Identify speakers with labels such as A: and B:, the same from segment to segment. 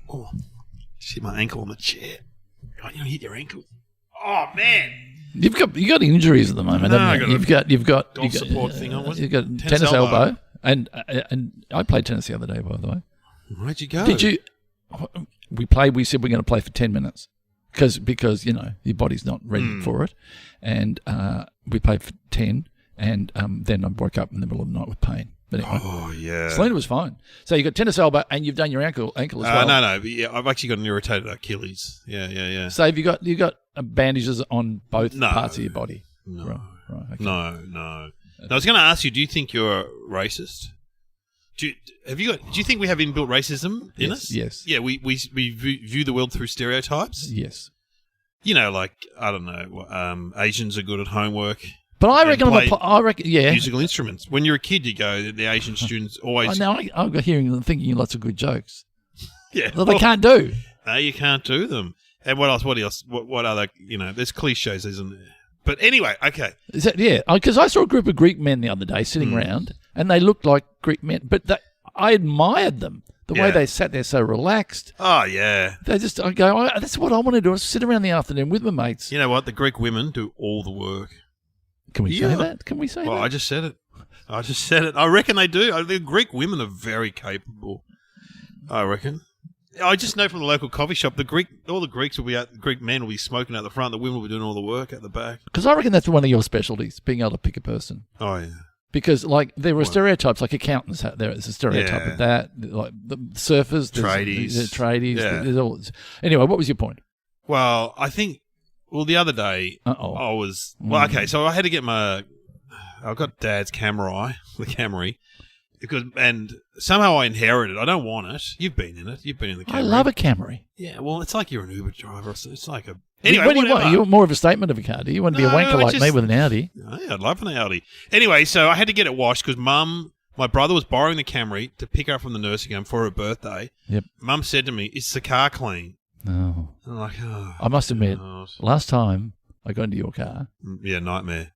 A: Oh, shit my ankle on the chair. God, you hit your ankle. Oh, man.
B: You got injuries at the moment, haven't you? You've got
A: support thing on.
B: You've got tennis elbow. And I played tennis the other day, by the way.
A: Where'd you go?
B: Did you? We said we're going to play for 10 minutes because your body's not ready for it, and we played for 10, and then I woke up in the middle of the night with pain. But anyway,
A: oh yeah,
B: Selena was fine. So you got tennis elbow, and you've done your ankle as well.
A: No, but yeah, I've actually got an irritated Achilles. Yeah.
B: So have you got bandages on both parts of your body?
A: No,
B: right, okay.
A: No. I was going to ask you, do you think you're racist? Do you think we have inbuilt racism in us?
B: Yes.
A: Yeah, we view the world through stereotypes.
B: Yes.
A: Like, I don't know, Asians are good at homework.
B: But I reckon, yeah.
A: Musical instruments. When you're a kid, you go, the Asian students always...
B: I've got thinking lots of good jokes.
A: Yeah.
B: Well, they can't do.
A: No, you can't do them. And what else? What other, there's cliches, isn't there? But anyway, okay.
B: Because I saw a group of Greek men the other day sitting around, and they looked like Greek men, but I admired them. The way they sat there so relaxed.
A: Oh, yeah.
B: I go, that's what I want to do. I sit around the afternoon with my mates.
A: You know what? The Greek women do all the work.
B: Can we say that? Can we say that?
A: Well, I just said it. I reckon they do. The Greek women are very capable. I reckon. I just know from the local coffee shop, all the Greeks will be out. The Greek men will be smoking out the front. The women will be doing all the work at the back.
B: Because I reckon that's one of your specialties, being able to pick a person.
A: Oh yeah.
B: Because there were stereotypes, like accountants. There's a stereotype of that, like the surfers, tradies.
A: Yeah.
B: Anyway, what was your point?
A: Well, I think. Well, the other day I was okay. So I had to get I got Dad's the Camry. And somehow I inherited it. I don't want it. You've been in it. You've been in the Camry.
B: I love a Camry.
A: Yeah, well, it's like you're an Uber driver. It's like a... Anyway,
B: what do you want? You want more of a statement of a car, do you? You want to be a wanker like me with an Audi?
A: Yeah, I'd love an Audi. Anyway, so I had to get it washed because my brother was borrowing the Camry to pick her up from the nursing home for her birthday.
B: Yep.
A: Mum said to me, is the car clean?
B: No.
A: I'm like,
B: I must admit, last time I got into your car...
A: Yeah, nightmare.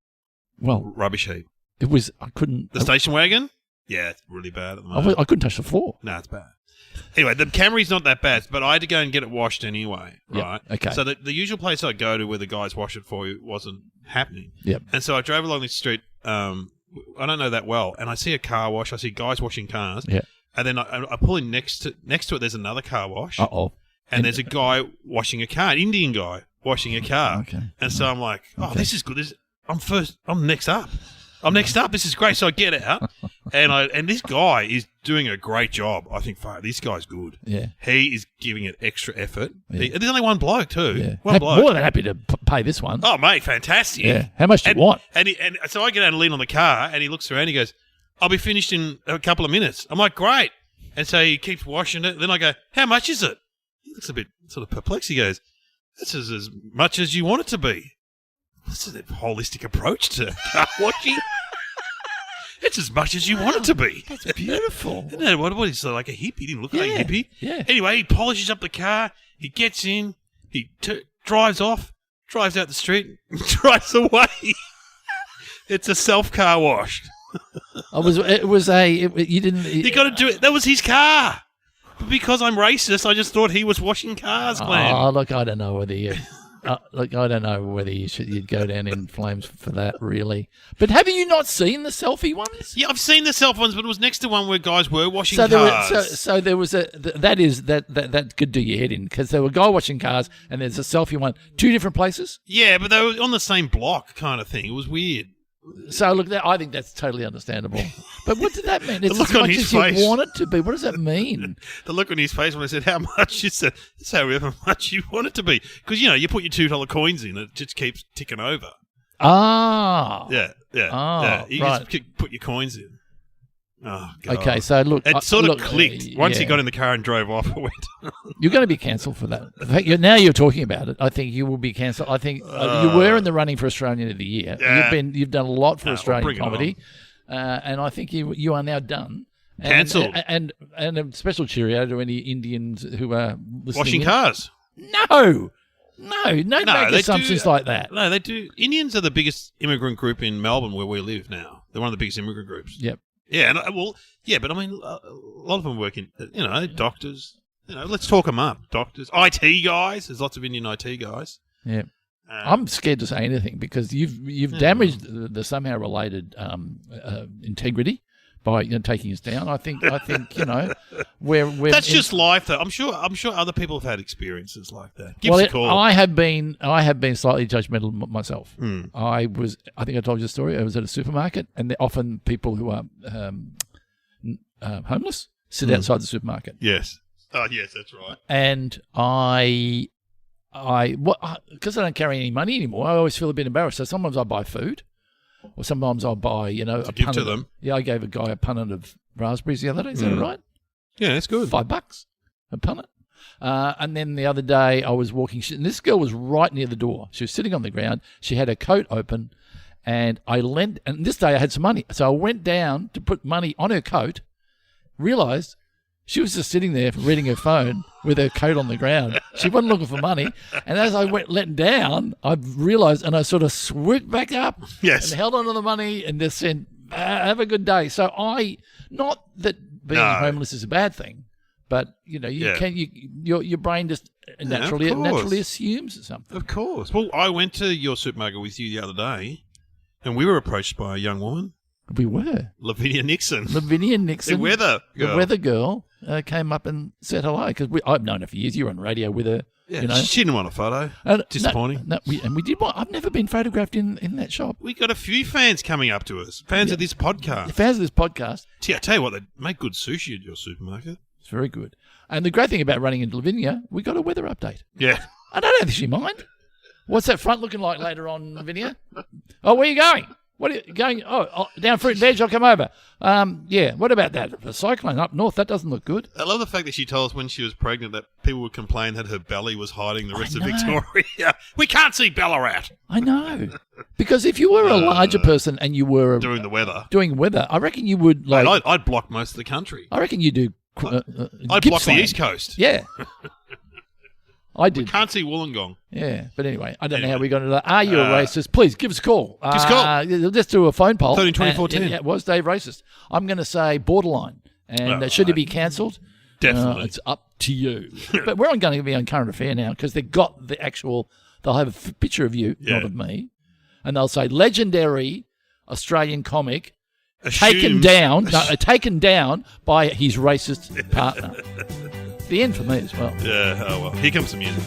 B: Well...
A: Rubbish heap.
B: It was... I couldn't...
A: The station wagon? Yeah, it's really bad at the moment.
B: I couldn't touch the floor.
A: No, it's bad. Anyway, the Camry's not that bad, but I had to go and get it washed anyway, right?
B: Yep, okay.
A: So the usual place I go to where the guys wash it for you wasn't happening.
B: Yep.
A: And so I drove along this street, I don't know that well, and I see a car wash. I see guys washing cars.
B: Yeah.
A: And then I pull in next to it, there's another car wash.
B: Uh-oh.
A: And there's a guy washing a car, an Indian guy washing a car.
B: Okay.
A: And so I'm like, this is good. I'm next up. This is great. So I get out, and this guy is doing a great job. I think, fuck, this guy's good.
B: Yeah.
A: He is giving it extra effort.
B: Yeah.
A: There's only one bloke, too.
B: Yeah.
A: One bloke.
B: More than happy to pay this one.
A: Oh, mate, fantastic.
B: Yeah. How much do you want?
A: And so I get out and lean on the car, and he looks around, he goes, I'll be finished in a couple of minutes. I'm like, great. And so he keeps washing it. Then I go, how much is it? He looks a bit sort of perplexed. He goes, this is as much as you want it to be. This is a holistic approach to car washing. It's as much as you want it to be.
B: That's beautiful.
A: Isn't that what is like a hippie? He didn't look like a hippie.
B: Yeah.
A: Anyway, he polishes up the car. He gets in. He drives off. Drives out the street. Drives away. It's a self-car wash.
B: You didn't...
A: You got to do it. That was his car. But because I'm racist, I just thought he was washing cars, Glenn.
B: Oh, look, I don't know whether you... you'd go down in flames for that, really. But have you not seen the selfie ones?
A: Yeah, I've seen the selfie ones, but it was next to one where guys were washing cars.
B: There was that could do your head in, because there were a guy washing cars and there's a selfie one, two different places.
A: Yeah, but they were on the same block kind of thing. It was weird.
B: So look, I think that's totally understandable. But what did that mean? It's
A: the look
B: as
A: on
B: much
A: his
B: as
A: face.
B: You want it to be. What does that mean?
A: The look on his face when I said how much, he said, it's however much you want it to be. Because, you put your $2 coins in, it just keeps ticking over.
B: Ah.
A: Yeah. You just put your coins in. Oh, God.
B: Okay, so look.
A: It sort of clicked. Once he got in the car and drove off, it went on.
B: You're going to be cancelled for that. In fact, now you're talking about it. I think you will be cancelled. I think you were in the running for Australian of the Year.
A: Yeah.
B: You've done a lot for Australian comedy. And I think you are now done.
A: Cancelled.
B: And a special cheerio to any Indians who are listening.
A: Washing cars.
B: No, make assumptions like that.
A: No, they do. Indians are the biggest immigrant group in Melbourne where we live now. They're one of the biggest immigrant groups.
B: Yep.
A: Yeah, but I mean, a lot of them work in, doctors, let's talk them up. Doctors, IT guys. There's lots of Indian IT guys.
B: Yeah. I'm scared to say anything because you've damaged the somehow related integrity by taking us down. I think we're
A: that's just life, though. I'm sure other people have had experiences like that. Give
B: well,
A: us a call.
B: I have been slightly judgmental myself.
A: Mm.
B: I think I told you the story. I was at a supermarket, and often people who are homeless sit outside the supermarket.
A: Yes. Oh, yes, that's right.
B: And because I don't carry any money anymore, I always feel a bit embarrassed. So sometimes I buy food, or sometimes I'll buy, a
A: gift to them.
B: Yeah, I gave a guy a punnet of raspberries the other day. Is that right?
A: Yeah, that's good.
B: $5 a punnet. And then the other day I was walking, and this girl was right near the door. She was sitting on the ground. She had her coat open, and and this day I had some money. So I went down to put money on her coat, realised she was just sitting there reading her phone with her coat on the ground. She wasn't looking for money. And as I let down, I realised, and I sort of swooped back up and held onto the money and just said, have a good day. So not that being homeless is a bad thing, but, your brain just naturally assumes something.
A: Of course. Well, I went to your supermarket with you the other day, and we were approached by a young woman.
B: We were.
A: Lavinia Nixon.
B: The
A: weather
B: girl came up and said hello because I've known her for years. You were on radio with her.
A: Yeah, she didn't want a photo. Disappointing.
B: We did one. I've never been photographed in that shop.
A: We got a few fans coming up to us. Fans of this podcast.
B: Fans of this podcast.
A: I tell you what, they make good sushi at your supermarket.
B: It's very good. And the great thing about running into Lavinia, we got a weather update.
A: Yeah.
B: I don't think she mind. What's that front looking like later on, Lavinia? Oh, where are you going? What are you going? Oh, down fruit and veg, I'll come over. What about that? The cyclone up north, that doesn't look good.
A: I love the fact that she told us when she was pregnant that people would complain that her belly was hiding the rest of Victoria. We can't see Ballarat.
B: I know. Because if you were a larger person and you were...
A: Doing weather,
B: I reckon you would like...
A: Mate, I'd block most of the country.
B: I reckon you do...
A: I'd block the East Coast.
B: Yeah. I did.
A: We can't see Wollongong.
B: Yeah, but anyway, I don't know how we got into that. Are you a racist? Please give us a call.
A: Give us a call.
B: Let's do a phone poll.
A: 13-24-10.
B: Was Dave racist? I'm going to say borderline. And should he be cancelled?
A: Definitely.
B: It's up to you. But we're going to be on Current Affair now because they've got the actual... They'll have a picture of you, not of me. And they'll say, legendary Australian comic taken down by his racist partner. The end for me as well.
A: Yeah, oh well. Here comes the music.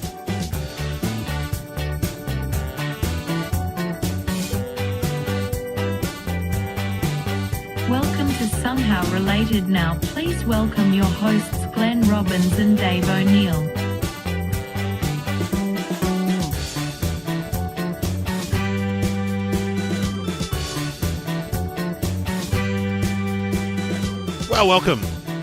C: Welcome to Somehow Related Now. Please welcome your hosts Glenn Robbins and Dave O'Neill.
A: Well, welcome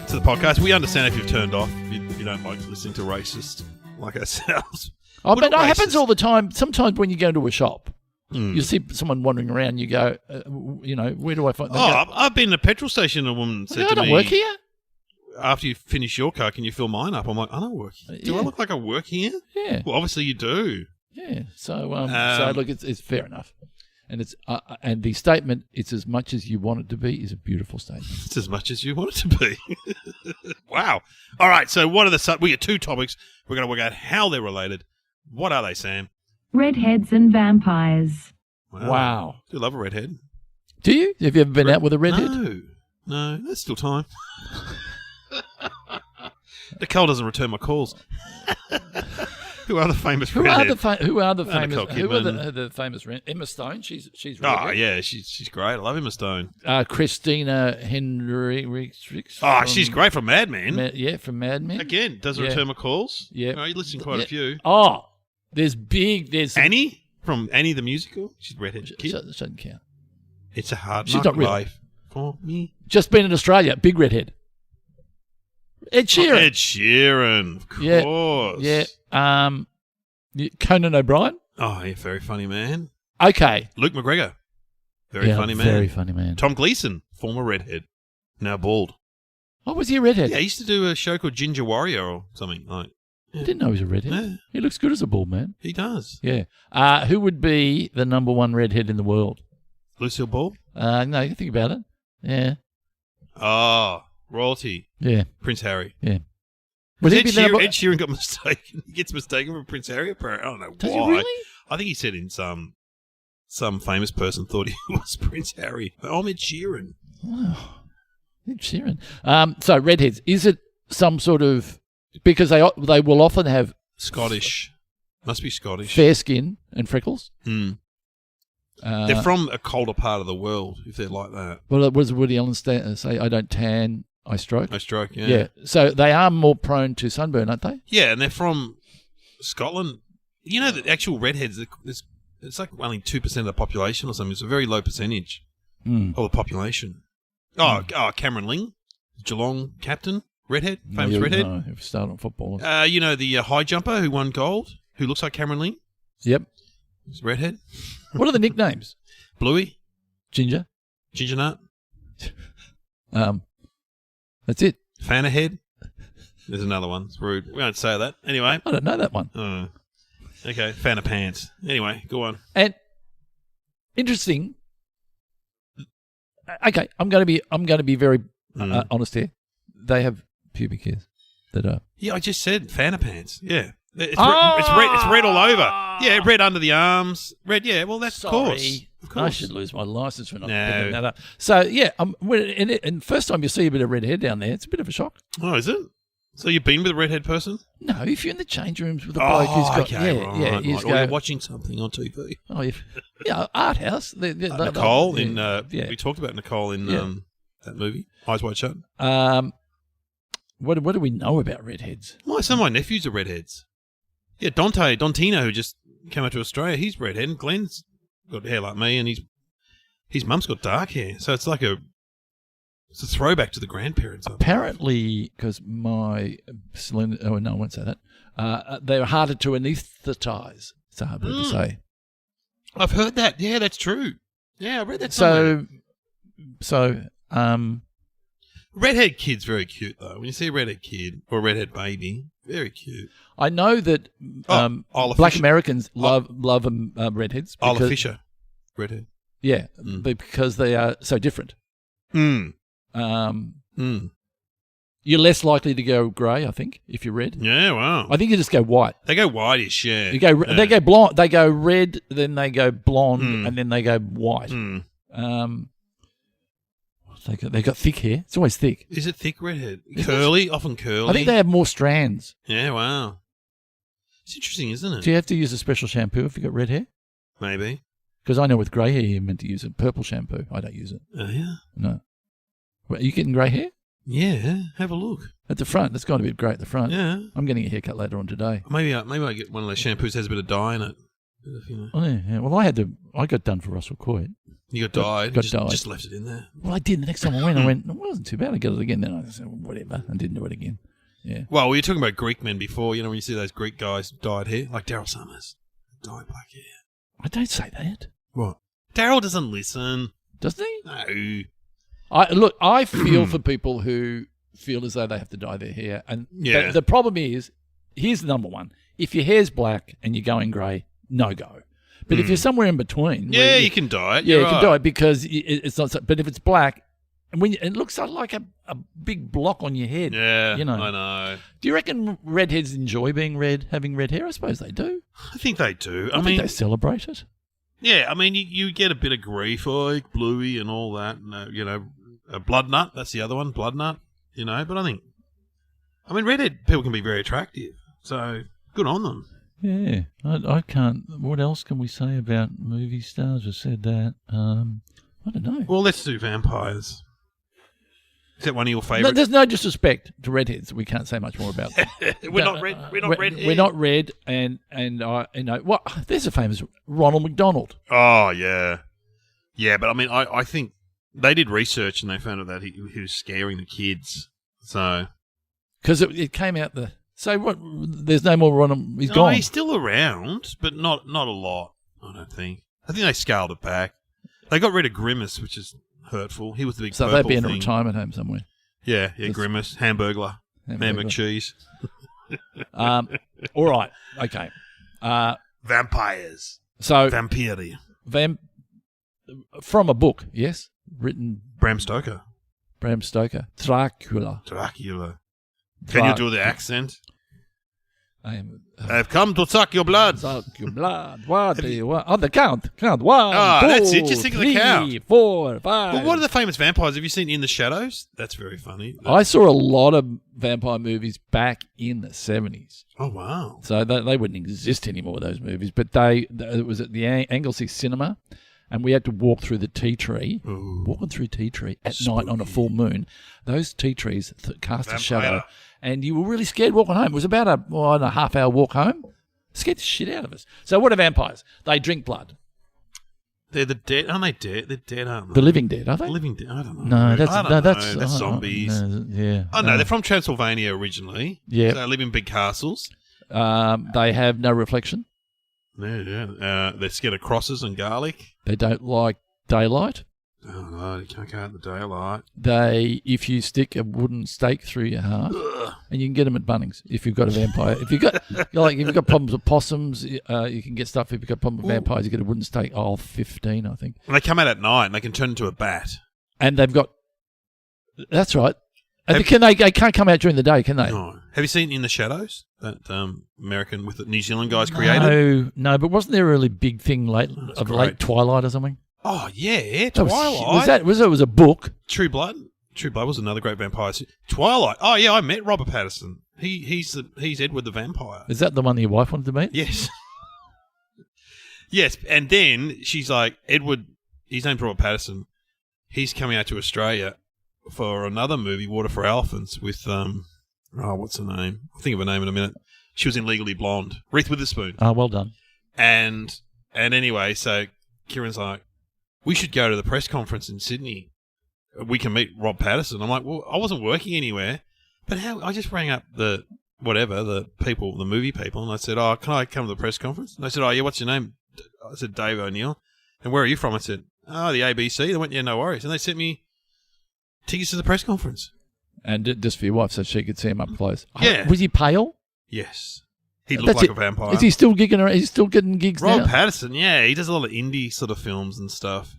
A: to the podcast. We understand if you've turned off. You don't like listening to racists like ourselves.
B: Oh, but that happens all the time. Sometimes when you go to a shop, you see someone wandering around, you go, where do I find them?
A: I've been at a petrol station and a woman said to me, I
B: don't work here.
A: After you finish your car, can you fill mine up? I'm like, I don't work here. Do I look like I work here?
B: Yeah.
A: Well, obviously you do.
B: Yeah. So look, it's fair enough. And it's and the statement, it's as much as you want it to be, is a beautiful statement.
A: It's as much as you want it to be. Wow. All right, so what are we got two topics. We're going to work out how they're related. What are they, Sam?
C: Redheads and vampires.
B: Wow.
A: I do love a redhead.
B: Do you? Have you ever been out with a redhead?
A: No, there's still time. Nicole doesn't return my calls. Who are the famous redheads?
B: Who are the famous Emma Stone? She's really
A: good. Yeah, she's great. I love Emma Stone.
B: Christina Hendricks.
A: She's great from Mad Men.
B: From Mad Men.
A: Again, doesn't return my calls.
B: Yeah.
A: You listen quite a few.
B: Oh, there's
A: Annie from Annie the Musical. She's a redhead kid.
B: Doesn't count.
A: It's a hard life for me.
B: Just been in Australia, big redhead. Ed Sheeran.
A: Ed Sheeran, of course.
B: Yeah. Conan O'Brien.
A: Oh, yeah, very funny man.
B: Okay.
A: Luke McGregor. Very funny man.
B: Very funny man.
A: Tom Gleeson, former redhead, now bald.
B: Oh, was he a redhead?
A: Yeah, he used to do a show called Ginger Warrior or something like.
B: I didn't know he was a redhead.
A: Yeah.
B: He looks good as a bald man.
A: He does.
B: Yeah. Who would be the number one redhead in the world?
A: Lucille Ball?
B: No, you think about it. Yeah.
A: Oh, royalty.
B: Yeah.
A: Prince Harry.
B: Yeah. Was
A: Ed
B: he been
A: Sheeran, Ed Sheeran got mistaken. He gets mistaken for Prince Harry. Apparently, I don't know
B: Does
A: why.
B: he really?
A: I think he said in some famous person thought he was Prince Harry. I'm Ed Sheeran.
B: Wow. Ed Sheeran. So redheads, is it some sort of, because they will often have
A: Scottish. Must be Scottish.
B: fair skin and freckles.
A: They're from a colder part of the world, if they're like that.
B: Well, what does Woody Allen say? I don't tan, I stroke.
A: I stroke, yeah.
B: Yeah. So they are more prone to sunburn, aren't they?
A: Yeah, and they're from Scotland. You know, the actual redheads, it's like only 2% of the population or something. It's a very low percentage of the population. Oh, Cameron Ling, Geelong captain, redhead, famous redhead.
B: No, if we start on football.
A: You know, the high jumper who won gold, who looks like Cameron Ling?
B: Yep.
A: He's redhead.
B: What are the nicknames?
A: Bluey,
B: Ginger.
A: Ginger Nut,
B: That's it.
A: Fanahead. There's another one. It's rude. We won't say that. Anyway.
B: I don't know that one.
A: Okay, Fan of Pants. Anyway, go on.
B: And interesting. Okay, I'm going to be very honest here. They have pubic hairs that are.
A: Yeah, I just said Fan of Pants. Yeah. It's red all over. Yeah, red under the arms. Red, yeah, well, that's of course.
B: I should lose my license for not picking that up. So, yeah, and first time you see a bit of red hair down there, it's a bit of a shock.
A: Oh, is it? So you've been with a redhead person?
B: No, if you're in the change rooms with a bloke who's got...
A: Okay,
B: right.
A: Or you're watching something on TV.
B: Oh, yeah, Art House.
A: Nicole, we talked about Nicole in that movie, Eyes Wide Shut.
B: What do we know about redheads?
A: Well, some of my nephews are redheads. Yeah, Dontino, who just came out to Australia, he's redhead, and Glenn's got hair like me, and his mum's got dark hair. So it's like it's a throwback to the grandparents.
B: Apparently, because my I won't say that. They're harder to anaesthetise. It's a hard word to say.
A: I've heard that. Yeah, that's true. Yeah, I read that.
B: So,
A: redhead kid's very cute though. When you see a redhead kid or a redhead baby, very cute.
B: I know that Black Americans love redheads.
A: Isla Fisher, redhead.
B: Yeah, because they are so different. You're less likely to go grey, I think, if you're red.
A: Yeah, wow.
B: I think you just go white.
A: They go whitish, yeah.
B: They go blonde. They go red, then they go blonde, and then they go white. They got thick hair. It's always thick.
A: Is it thick redhead? Curly, often curly.
B: I think they have more strands.
A: Yeah, wow. It's interesting, isn't it?
B: Do you have to use a special shampoo if you got red hair?
A: Maybe.
B: Because I know with grey hair you're meant to use a purple shampoo. I don't use it.
A: Oh, yeah?
B: No. Are you getting grey hair?
A: Yeah, have a look.
B: At the front. It's got to be grey at the front.
A: Yeah.
B: I'm getting a haircut later on today.
A: Maybe I get one of those shampoos that has a bit of dye in it.
B: Oh, yeah. Well, I got done for Russell Coit.
A: You got dyed?
B: Dyed.
A: Just left it in there?
B: Well, I did. The next time I went, it wasn't too bad. I got it again. Then I said, whatever. I didn't do it again. Yeah.
A: Well, we were talking about Greek men before. You know, when you see those Greek guys dyed hair, like Daryl Summers, dyed black hair.
B: I don't say that.
A: What? Daryl doesn't listen.
B: Doesn't he?
A: No.
B: I feel for people who feel as though they have to dye their hair. And the problem is, here's the number one. If your hair's black and you're going grey, no go. But if you're somewhere in between...
A: Yeah, you can dye it.
B: Yeah, you can dye it because it's not... But if it's black, and it looks like a big block on your head.
A: Yeah,
B: you know.
A: I know.
B: Do you reckon redheads enjoy having red hair? I suppose they do.
A: I think they do.
B: I mean, they celebrate it.
A: Yeah, I mean, you get a bit of grief, like Bluey and all that. And, a blood nut, that's the other one, blood nut, But I mean, redhead people can be very attractive. So, good on them.
B: Yeah, I can't... What else can we say about movie stars? We said that. I don't know.
A: Well, let's do vampires. Is that one of your favourites?
B: No, there's no disrespect to redheads. We can't say much more about them.
A: We're not red. We're not red.
B: We're not red, and well, there's a famous Ronald McDonald.
A: Oh yeah, yeah. But I mean, I think they did research and they found out that he was scaring the kids. So
B: because it came out so what? There's no more Ronald. He's gone.
A: He's still around, but not a lot. I don't think. I think they scaled it back. They got rid of Grimace, which is hurtful. He was the big
B: so
A: purple
B: they'd be in a
A: thing.
B: retirement home somewhere.
A: Yeah, Grimace, Hamburglar, Man McCheese.
B: All right, okay.
A: Vampires.
B: So
A: Vampiri.
B: From a book, yes, written
A: Bram Stoker.
B: Dracula.
A: Can you do the accent?
B: I am.
A: I've come to suck your blood.
B: Suck your blood. What do you want? On the count. Count. 1,
A: Ah,
B: 2,
A: that's it. Just think of the
B: 3,
A: count.
B: 4, 5.
A: Well, what are the famous vampires? Have you seen In the Shadows? That's very funny.
B: I saw a lot of vampire movies back in the 70s.
A: Oh, wow.
B: So they wouldn't exist anymore, those movies. But it was at the Anglesey Cinema, and we had to walk through the tea tree.
A: Ooh.
B: Walking through tea tree at night on a full moon. Those tea trees cast a shadow, and you were really scared walking home. It was about a half-hour walk home. Scared the shit out of us. So what are vampires? They drink blood.
A: They're the dead. Aren't they dead? They're dead, aren't they?
B: The living dead, are they?
A: Living dead. I don't know.
B: No, that's
A: I don't know.
B: that's
A: That's zombies.
B: Yeah.
A: Oh, no, they're from Transylvania originally.
B: Yeah.
A: So they live in big castles.
B: They have no reflection.
A: Yeah. They're scared of crosses and garlic.
B: They don't like daylight.
A: Oh, no, you can't go out in the daylight.
B: If you stick a wooden stake through your heart, and you can get them at Bunnings if you've got a vampire. If you've got problems with possums, you can get stuff. If you've got problems with vampires, you get a wooden stake. 15, I think.
A: And they come out at night and they can turn into a bat.
B: And they've got. That's right. And they can't come out during the day, can they?
A: No. Have you seen In the Shadows? That American with the New Zealand guys created?
B: No, but wasn't there a really big thing late Twilight or something?
A: Oh, yeah,
B: That
A: Twilight.
B: was it was a book?
A: True Blood? True Blood was another great vampire. Twilight. Oh, yeah, I met Robert Pattinson. He's Edward the Vampire.
B: Is that the one that your wife wanted to meet?
A: Yes. Yes, and then she's like, Edward, his name's Robert Pattinson. He's coming out to Australia for another movie, Water for Elephants, with, what's her name? I'll think of her name in a minute. She was in Legally Blonde. Reese Witherspoon.
B: Oh, well done.
A: And anyway, so Kieran's like, we should go to the press conference in Sydney. We can meet Rob Pattinson. I'm like, well, I wasn't working anywhere, but I just rang up the movie people, and I said, oh, can I come to the press conference? And they said, oh, yeah, what's your name? I said, Dave O'Neill. And where are you from? I said, oh, the ABC. They went, yeah, no worries. And they sent me tickets to the press conference.
B: And just for your wife, so she could see him up close.
A: Yeah.
B: Was he pale?
A: Yes. He looked like a vampire.
B: Is he still gigging around? He's still getting gigs now?
A: Rob Pattinson, yeah. He does a lot of indie sort of films and stuff.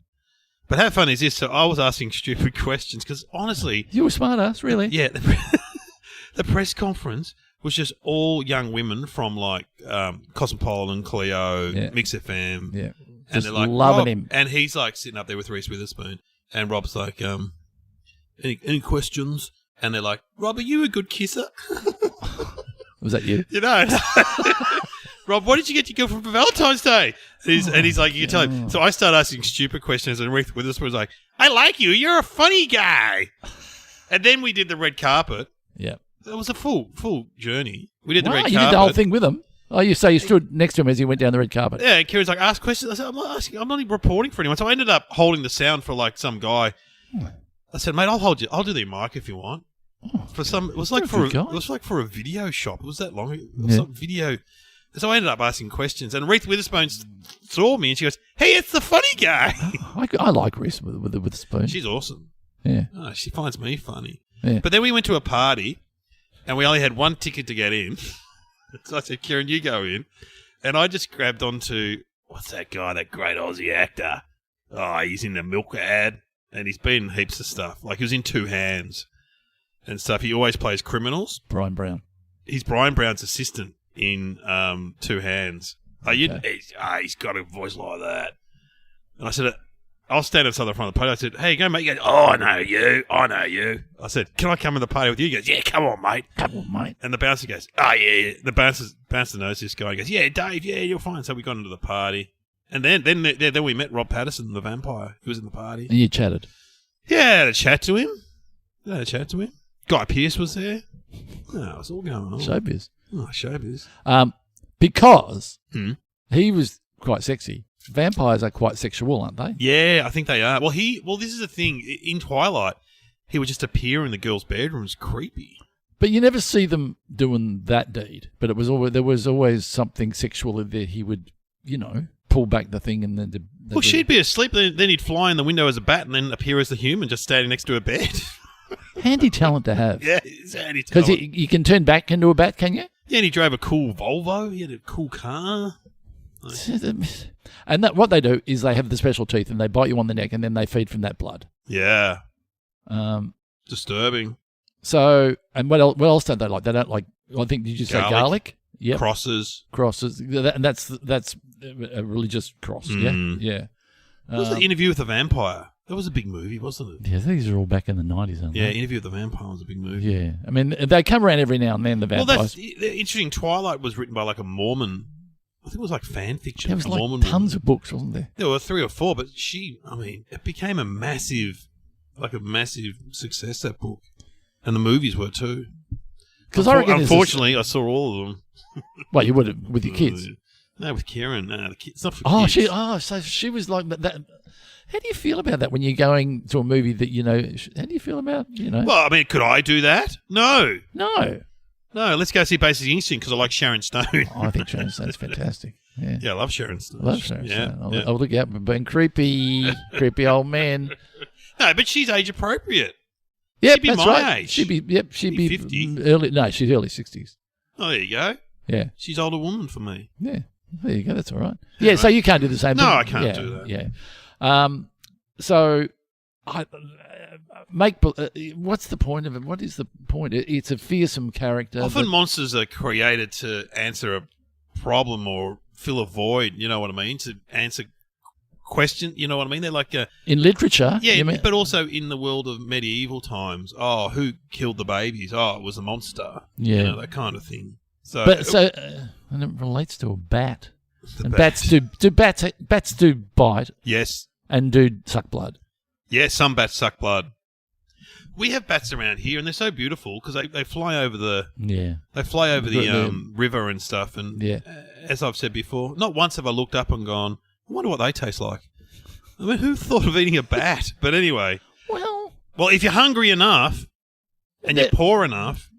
A: But how funny is this? So I was asking stupid questions because, honestly...
B: You were smart ass, really.
A: Yeah. The press conference was just all young women from, like, Cosmopolitan, Cleo, Mix FM.
B: Yeah.
A: And
B: Just
A: they're like,
B: loving
A: Rob,
B: him.
A: And he's, like, sitting up there with Reese Witherspoon. And Rob's like, any questions? And they're like, Rob, are you a good kisser?
B: Was that you?
A: You know, Rob, what did you get your girlfriend for Valentine's Day? And he's like, you can tell him. So I start asking stupid questions, and Reese Witherspoon was like, I like you. You're a funny guy. And then we did the red carpet.
B: Yeah.
A: It was a full journey. We did the red carpet.
B: You did the whole thing with him. Oh, you say you stood next to him as he went down the red carpet.
A: Yeah, and Kieran's like, ask questions. I said, I'm not asking. I'm not even reporting for anyone. So I ended up holding the sound for like some guy. I said, mate, I'll hold you. I'll do the mic if you want. For some, it was like for a video shop. It was that long. It was like video. So I ended up asking questions, and Reese Witherspoon saw me, and she goes, "Hey, it's the funny guy."
B: I like Reese Witherspoon.
A: She's awesome.
B: Yeah,
A: she finds me funny.
B: Yeah.
A: But then we went to a party, and we only had one ticket to get in. So I said, "Kieran, you go in," and I just grabbed onto what's that guy, that great Aussie actor? Oh, he's in the Milk ad, and he's been in heaps of stuff. Like he was in Two Hands and stuff. He always plays criminals.
B: Brian Brown.
A: He's Brian Brown's assistant in Two Hands. He's got a voice like that. And I said, I'll stand outside the front of the party. I said, hey, go, mate. He goes, oh, I know you. I said, can I come in the party with you? He goes, yeah, come on, mate. And the bouncer goes, oh, yeah. The bouncer knows this guy. He goes, yeah, Dave, yeah, you're fine. So we got into the party. And then we met Rob Pattinson, the vampire. He was in the party.
B: And you chatted?
A: Yeah, I had a chat to him. Guy Pearce was there. No, it was all going on.
B: Showbiz.
A: Oh, showbiz.
B: Because he was quite sexy. Vampires are quite sexual, aren't they?
A: Yeah, I think they are. Well, this is the thing. In Twilight, he would just appear in the girls' bedrooms, creepy.
B: But you never see them doing that deed. But there was always something sexual in there. He would, pull back the thing and then...
A: Well, she'd be asleep, then he'd fly in the window as a bat and then appear as the human just standing next to her bed.
B: Handy talent to have.
A: Yeah, it's handy talent.
B: Because you can turn back into a bat, can you?
A: Yeah, and he drove a cool Volvo. He had a cool car.
B: And what they do is they have the special teeth and they bite you on the neck and then they feed from that blood.
A: Yeah. Disturbing.
B: So, and what else don't they like? They don't like, I think, did you say garlic? Yep.
A: Crosses.
B: And that's a religious cross, yeah.
A: What was the Interview with the Vampire? That was a big movie, wasn't it?
B: Yeah, these are all back in the 90s, aren't they?
A: Yeah, Interview with the Vampire was a big movie.
B: Yeah. I mean, they come around every now and then, the vampires.
A: Well, that's interesting. Twilight was written by like a Mormon. I think it was like fan fiction.
B: There was like
A: Mormon
B: tons of books, wasn't there?
A: There were 3 or 4, but it became a massive success, that book. And the movies were too.
B: Because
A: unfortunately, I saw all of them.
B: Well, you would have with your kids.
A: No, with Karen. No, the kids. It's not for kids.
B: So she was like that. How do you feel about that when you're going to a movie that you know? How do you feel about, you know?
A: Well, I mean, could I do that? No.
B: No.
A: Let's go see Basic Instinct because I like Sharon Stone.
B: I think Sharon Stone's fantastic. Yeah,
A: I love Sharon Stone.
B: Stone. I'll look out for being creepy old man.
A: No, but she's age appropriate.
B: Yeah,
A: she'd be
B: that's
A: my
B: right.
A: age.
B: She'd be
A: 50.
B: early. No, she's early 60s.
A: Oh, there you go.
B: Yeah,
A: she's older woman for me.
B: Yeah, there you go. That's all right. Yeah, so you can't do the same.
A: No, I can't do that.
B: Yeah. So, what's the point of it? What is the point? It's a fearsome character.
A: Often monsters are created to answer a problem or fill a void. You know what I mean? To answer question. You know what I mean? They're like
B: in literature.
A: Yeah, but also in the world of medieval times. Oh, who killed the babies? Oh, it was a monster.
B: Yeah,
A: you know, that kind of thing. So,
B: and it relates to a bat. And bats do bite.
A: Yes.
B: And do suck blood.
A: Yeah, some bats suck blood. We have bats around here, and they're so beautiful because they fly over the river and stuff. And as I've said before, not once have I looked up and gone, I wonder what they taste like. I mean, who thought of eating a bat? But anyway, well, if you're hungry enough and you're poor enough,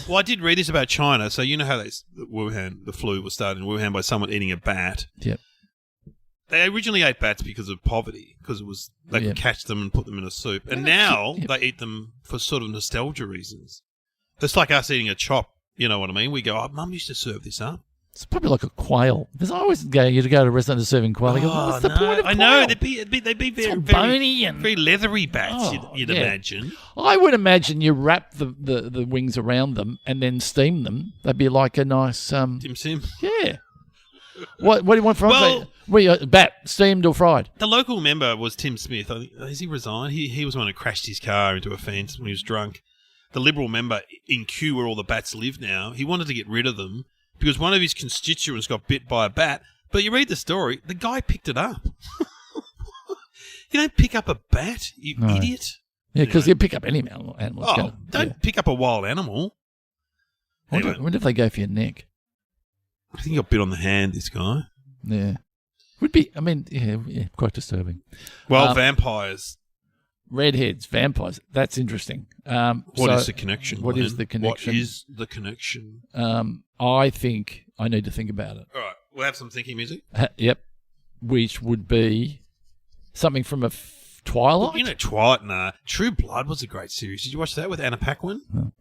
A: well, I did read this about China. So you know how the flu was started in Wuhan by someone eating a bat.
B: Yep.
A: They originally ate bats because of poverty, because they could catch them and put them in a soup. And now they eat them for sort of nostalgia reasons. It's like us eating a chop, you know what I mean? We go, Mum used to serve this up.
B: It's probably like a quail. Because I always go to a restaurant serving quail. I go, what's the point of quail?
A: I know. They'd be very
B: bony and
A: very leathery bats, you'd imagine.
B: I would imagine you wrap the wings around them and then steam them. They'd be like a nice...
A: dim sim.
B: Yeah. What do you want from bat, steamed or fried?
A: The local member was Tim Smith. Has he resigned? He was the one who crashed his car into a fence when he was drunk. The Liberal member in Kew, where all the bats live now, he wanted to get rid of them because one of his constituents got bit by a bat. But you read the story, the guy picked it up. You don't pick up a bat, you idiot.
B: Yeah, because you pick up any animal.
A: Don't pick up a wild animal.
B: I wonder if they go for your neck.
A: I think he got bit on the hand, this guy.
B: Yeah. Would be, quite disturbing.
A: Well, vampires.
B: Redheads, vampires. That's interesting.
A: What is the connection?
B: What is the connection?
A: What is the connection?
B: I think I need to think about it.
A: All right. We'll have some thinking music.
B: Yep. Which would be something from a Twilight?
A: Well, Twilight, nah. True Blood was a great series. Did you watch that with Anna Paquin? No.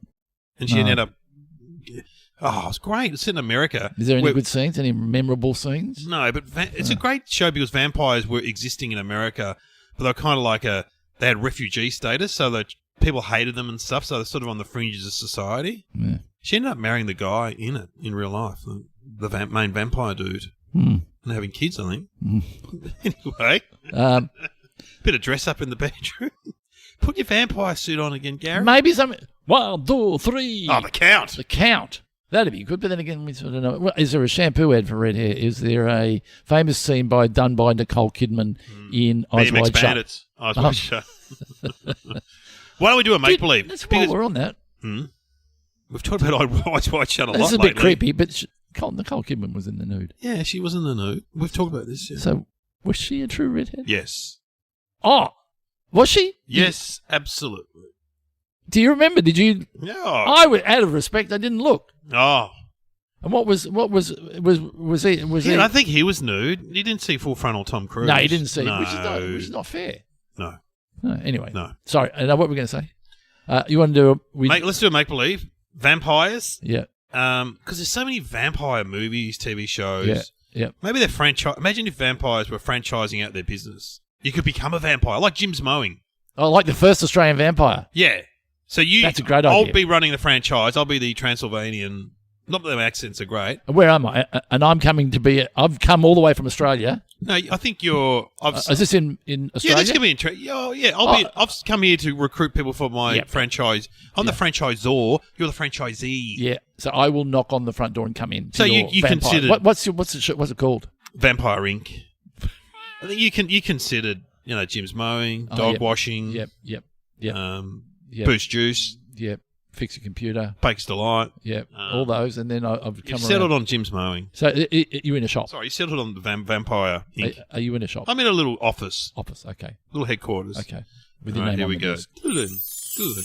A: And she ended up... Oh, it's great. It's in America.
B: Is there any good scenes? Any memorable scenes?
A: No, but it's a great show because vampires were existing in America, but they were kind of like they had refugee status, so that people hated them and stuff, so they're sort of on the fringes of society.
B: Yeah.
A: She ended up marrying the guy in real life, the main vampire dude,
B: and
A: having kids, I think. Anyway, bit of dress up in the bedroom. Put your vampire suit on again, Gary.
B: Maybe some 1, 2, 3.
A: Oh, the Count.
B: The Count. That'd be good, but then again, we sort of know. Well, is there a shampoo ad for red hair? Is there a famous scene done by Nicole Kidman in Eyes Wide Shut?
A: Eyes Wide Shut. Why don't we do a make-believe?
B: That's why we're on that.
A: We've talked about Eyes Wide Shut a lot
B: This is a
A: lately.
B: bit creepy, but Nicole Kidman was in the nude.
A: Yeah, she was in the nude. We've talked about this. Yeah.
B: So, was she a true redhead?
A: Yes.
B: Oh, was she?
A: Yes, absolutely.
B: Do you remember? Did you?
A: Yeah.
B: Out of respect, I didn't look.
A: Oh.
B: And was he?
A: I think he was nude. You didn't see full frontal Tom Cruise.
B: No, he didn't see.
A: No.
B: Which is not fair.
A: No.
B: Anyway.
A: No.
B: Sorry. What were we going to say? You want to do
A: let's do a make believe. Vampires.
B: Yeah.
A: Because there's so many vampire movies, TV shows.
B: Yeah. Yeah.
A: Maybe they're franchise. Imagine if vampires were franchising out their business. You could become a vampire, like Jim's Mowing.
B: Oh, like the first Australian vampire.
A: Yeah. So
B: That's a great
A: I'll
B: idea.
A: be running the franchise. I'll be the Transylvanian. Not that their accents are great.
B: Where am I? And I'm coming to be. I've come all the way from Australia.
A: No, I think you're.
B: Is this in Australia?
A: Yeah, this could be interesting. I've come here to recruit people for my franchise. I'm the franchisor. You're the franchisee.
B: Yeah. So I will knock on the front door and come in.
A: So you
B: Vampire.
A: considered
B: what's it called?
A: Vampire Inc. I think you considered Jim's mowing, dog washing.
B: Yep.
A: Boost juice.
B: Yep. Fix your computer.
A: Bakes Delight.
B: Yep. All those, and then I've come
A: You've settled
B: around.
A: on Jim's mowing.
B: So you're in a shop.
A: Sorry, you settled on the Vampire Inc.
B: Are you in a shop?
A: I'm in a little office.
B: Office. Okay.
A: Little headquarters.
B: Okay. With your
A: All right,
B: name
A: here
B: on
A: we
B: the
A: go.
B: desk.
A: Good.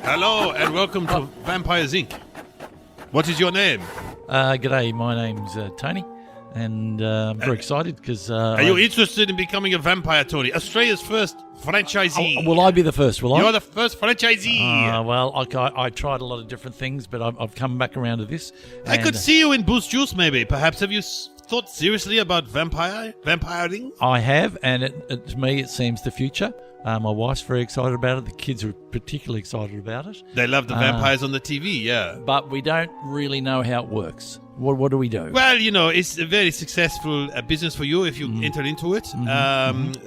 A: Hello and welcome to Vampires Inc. What is your name?
B: G'day. My name's Tony, and I'm very excited because.
A: Are you interested in becoming a vampire, Tony? Australia's first franchisee.
B: Will I be the first? Will I?
A: You're the first franchisee.
B: Well, I tried a lot of different things, but I've come back around to this.
A: I could see you in Boost Juice, maybe. Perhaps have you thought seriously about vampiring?
B: I have, and to me, it seems the future. My wife's very excited about it. The kids are particularly excited about it.
A: They love the vampires on the TV, yeah.
B: But we don't really know how it works. What do we do?
A: Well, it's a very successful business for you if you enter into it.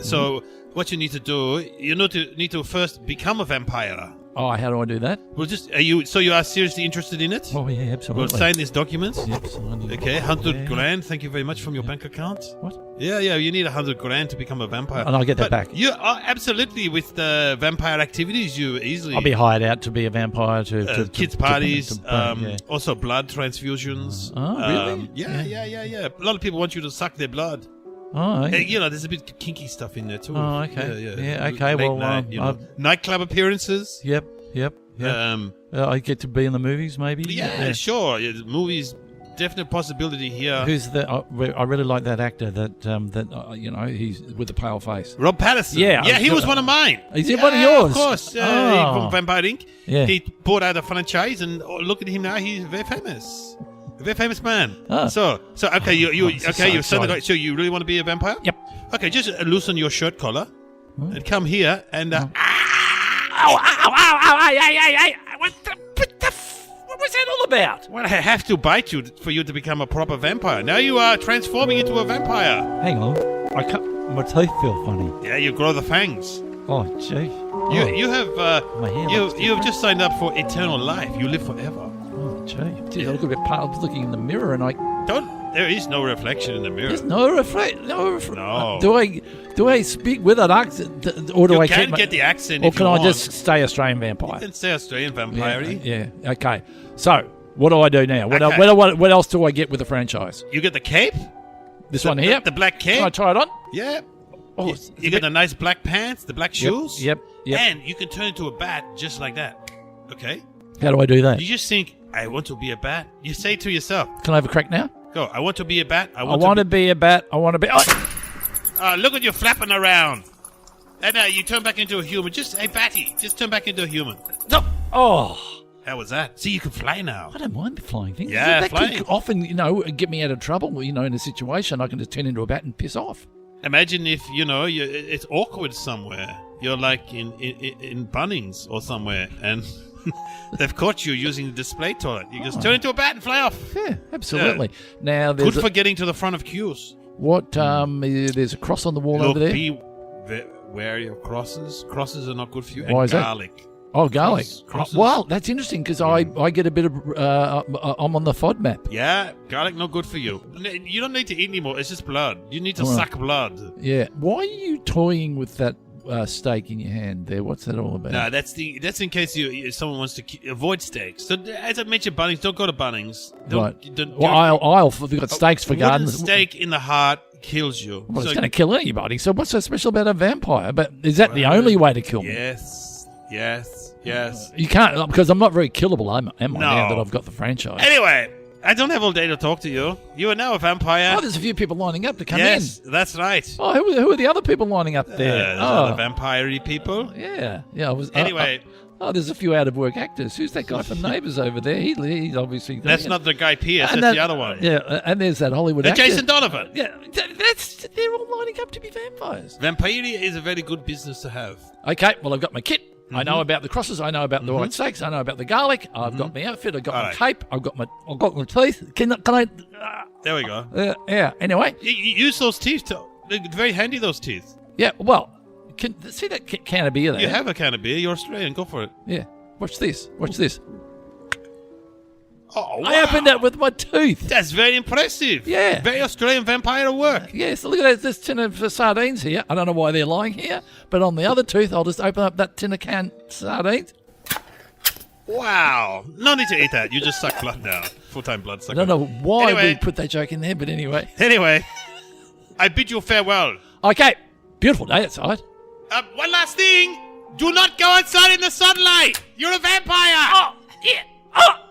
A: So what you need to do, you need to first become a vampire.
B: Oh, how do I do that?
A: Well, you are seriously interested in it?
B: Oh, yeah, absolutely.
A: We'll sign this document.
B: Yep, sign it.
A: Okay, 100 grand. Thank you very much from your bank account.
B: What?
A: Yeah, you need 100 grand to become a vampire.
B: And I'll get that back.
A: You are absolutely with the vampire activities. You easily.
B: I'll be hired out to be a vampire to
A: kids parties,
B: yeah.
A: also blood transfusions.
B: Really?
A: Yeah. A lot of people want you to suck their blood.
B: Oh, yeah.
A: There's a bit of kinky stuff in there too.
B: Oh, okay.
A: Yeah.
B: Okay.
A: Late
B: Well,
A: night, nightclub appearances.
B: Yep. I get to be in the movies, maybe.
A: Yeah, sure. Yeah, movies, definite possibility here.
B: Who's the? I really like that actor. That he's with the pale face.
A: Rob Patterson.
B: Yeah,
A: he was one of mine.
B: Is he one of yours?
A: Of course. From Vampire Inc.
B: Yeah.
A: He bought out a franchise, and look at him now. He's very famous. A very famous man.
B: Ah.
A: So okay,
B: exciting.
A: so you really want to be a vampire?
B: Yep.
A: Okay, just loosen your shirt collar and come here and.
B: What was that all about?
A: Well, I have to bite you for you to become a proper vampire. Now you are transforming into a vampire.
B: Hang on, my teeth feel funny.
A: Yeah, you grow the fangs.
B: Oh, gee.
A: You have
B: My hair looks
A: you have just signed up for eternal life. You live forever.
B: Oh, gee. I look a bit pale. I was looking in the mirror and I.
A: There is no reflection in the mirror.
B: There's no reflect.
A: No.
B: Do I speak with an accent, or do
A: You
B: I
A: can
B: keep
A: get the accent,
B: or
A: if
B: can
A: you
B: I
A: want.
B: just stay Australian vampire?
A: You can stay Australian vampire.
B: Yeah. Okay. So what do I do now? What,
A: Okay.
B: what else do I get with the franchise?
A: You get the cape.
B: This one here.
A: The black cape.
B: Can I try it on?
A: Yeah.
B: Oh,
A: You get the nice black pants, the black shoes.
B: Yep.
A: And you can turn into a bat just like that. Okay.
B: How do I do that?
A: You just think, I want to be a bat. You say to yourself,
B: Can I have a crack now?
A: go, I want to be a bat.
B: I want to be a bat. I want to be.
A: Look at you flapping around. And you turn back into a human. Hey, Batty, just turn back into a human.
B: No. Oh.
A: How was that? See, you can fly now.
B: I don't mind the flying thing.
A: Yeah,
B: that
A: flying.
B: could often, get me out of trouble. In a situation, I can just turn into a bat and piss off.
A: Imagine if, it's awkward somewhere. You're like in Bunnings or somewhere, and they've caught you using the display toilet. You just turn into a bat and fly off.
B: Yeah, absolutely. Now,
A: Good for getting to the front of queues.
B: what? There's a cross on the wall over there.
A: Be wary of crosses. Crosses are not good for you.
B: Why
A: and
B: is that?
A: garlic.
B: Oh, garlic.
A: Crosses.
B: Well, that's interesting because I get a bit of. I'm on the FODMAP.
A: Yeah, garlic not good for you. You don't need to eat anymore. It's just blood. You need to
B: All right.
A: suck blood.
B: Yeah. Why are you toying with that steak in your hand there? What's that all about?
A: No, that's in case someone wants to avoid steaks. So as I mentioned, Bunnings, don't go to Bunnings.
B: We've got steaks for
A: wooden
B: gardens.
A: steak in the heart kills you.
B: Well,
A: So-
B: it's going to kill anybody. So what's so special about a vampire? But is that the only way to kill me?
A: Yes.
B: You can't, because I'm not very killable, am I?
A: No.
B: Now that I've got the franchise.
A: Anyway, I don't have all day to talk to you. You are now a vampire.
B: Oh, there's a few people lining up to come
A: yes,
B: in.
A: that's right.
B: Oh, who are the other people lining up there?
A: There's other vampire-y people.
B: Yeah. I was.
A: Anyway.
B: There's a few out-of-work actors. Who's that guy from Neighbours over there? He's obviously...
A: That's not the Guy Pearce. That's the other one.
B: Yeah, and there's that Hollywood actor.
A: Jason Donovan.
B: Yeah, they're all lining up to be vampires.
A: Vampiria is a very good business to have.
B: Okay, well, I've got my kit. I know about the crosses. I know about the white steaks. I know about the garlic. I've got my outfit. I've got my cape. I've got my teeth. Can I?
A: There we go.
B: Yeah. Anyway,
A: you use those teeth. They're very handy. Those teeth.
B: Yeah. Well, see that can of beer there?
A: You have a can of beer. You're Australian. Go for it.
B: Yeah. Watch this.
A: Oh, wow.
B: I opened it with my tooth.
A: That's very impressive.
B: Yeah.
A: Very Australian vampire work.
B: Yeah, so look at this tin of sardines here. I don't know why they're lying here, but on the other tooth, I'll just open up that tin of canned sardines.
A: Wow. No need to eat that. You just suck blood now. Full-time blood sucker.
B: I don't know why
A: Anyway.
B: we put that joke in there, but anyway.
A: Anyway, I bid you farewell.
B: Okay, beautiful day outside.
A: One last thing. Do not go outside in the sunlight. You're a vampire.
B: Oh, yeah. Oh.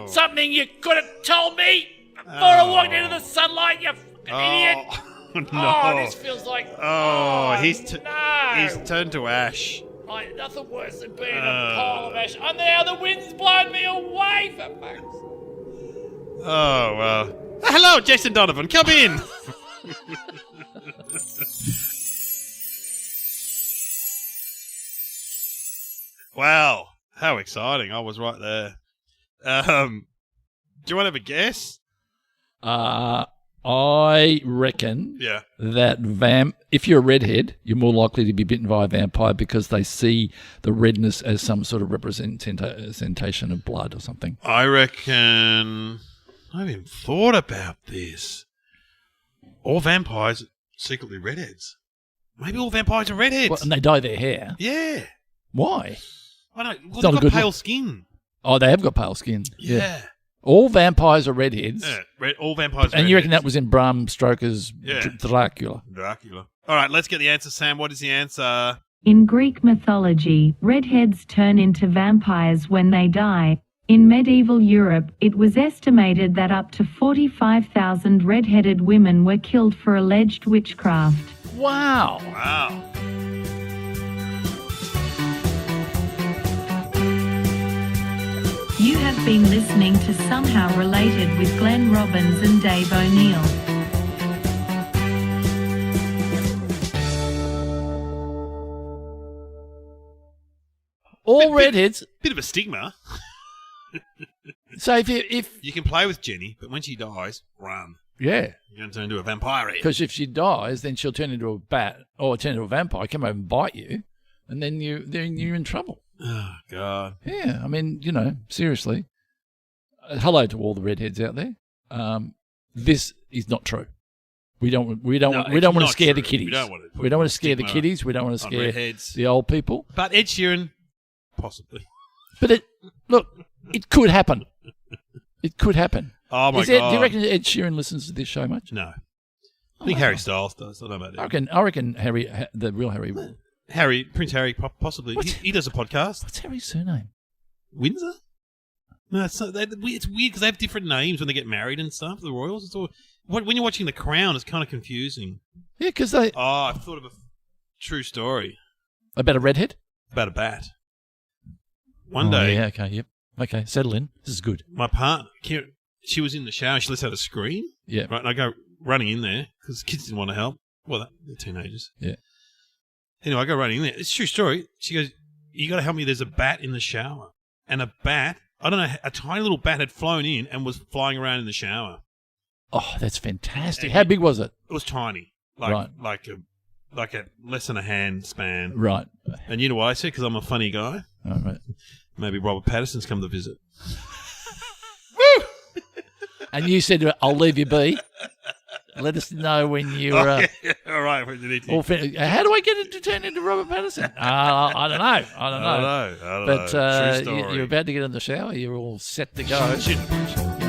B: Something you could have told me before I walked into the sunlight, you idiot.
A: No.
B: Oh, this feels like...
A: he's turned to ash.
B: Nothing worse than being a pile of ash. And now the wind's blown me away, for fuck's...
A: Oh, well. Hello, Jason Donovan. Come in. Wow. How exciting. I was right there. Do you want to have a guess?
B: I reckon that if you're a redhead, you're more likely to be bitten by a vampire because they see the redness as some sort of representation of blood or something.
A: I reckon... I haven't even thought about this. All vampires are secretly redheads. Maybe all vampires are redheads.
B: Well, and they dye their hair.
A: Yeah.
B: Why?
A: I don't know. Well,
B: Not
A: they've
B: a
A: got
B: good
A: pale
B: look.
A: skin.
B: Oh, they have got pale skin.
A: Yeah.
B: All vampires are redheads.
A: Yeah. All vampires are
B: And you reckon
A: redheads.
B: that was in Bram Stoker's Dracula?
A: Dracula. All right, let's get the answer, Sam. What is the answer?
C: In Greek mythology, redheads turn into vampires when they die. In medieval Europe, it was estimated that up to 45,000 redheaded women were killed for alleged witchcraft.
B: Wow.
A: Wow.
C: You have been listening to Somehow Related with Glenn Robbins and Dave O'Neill.
B: All redheads.
A: Bit of a stigma.
B: So if
A: You can play with Jenny, but when she dies, run.
B: yeah,
A: You're going to turn into a vampire.
B: because if she dies, then she'll turn into a bat or turn into a vampire, come over and bite you, and then you're in trouble.
A: Oh, God.
B: Yeah, I mean, seriously. Hello to all the redheads out there. This is not true. We don't want to scare the kiddies. We don't want to scare the kiddies. We don't want to scare
A: redheads.
B: the old people.
A: But Ed Sheeran, possibly.
B: But it could happen. It could happen.
A: Oh, my God.
B: Do you reckon Ed Sheeran listens to this show much?
A: No. I think Harry Styles does. I don't know about that.
B: I reckon Harry, the real Harry.
A: Prince Harry, possibly. He does a podcast.
B: What's Harry's surname?
A: Windsor? No, it's not. It's weird because they have different names when they get married and stuff. The royals. It's all, when you're watching The Crown, it's kind of confusing.
B: Yeah, because they...
A: Oh, I've thought of a true story.
B: About a redhead?
A: About a bat. One day...
B: Yeah, okay, yep. Okay, settle in. This is good.
A: My partner, she was in the shower. She lets out a scream.
B: Yeah.
A: Right, and I go running in there because the kids didn't want to help. Well, they're teenagers.
B: Yeah.
A: Anyway, I go running in there. It's a true story. She goes, you got to help me. There's a bat in the shower. And a bat, I don't know, a tiny little bat had flown in and was flying around in the shower.
B: Oh, that's fantastic. How big was it?
A: It was tiny. Like a less than a hand span.
B: Right.
A: And you know what I said? Because I'm a funny guy.
B: All right.
A: Maybe Robert Patterson's come to visit.
B: And you said, I'll leave you be. Let us know when you're...
A: All right. When you need to.
B: How do I get it to turn into Robert Patterson? I don't know. I don't know.
A: I don't know.
B: But
A: True story.
B: you're about to get in the shower. You're all set to go.
A: Shouldn't.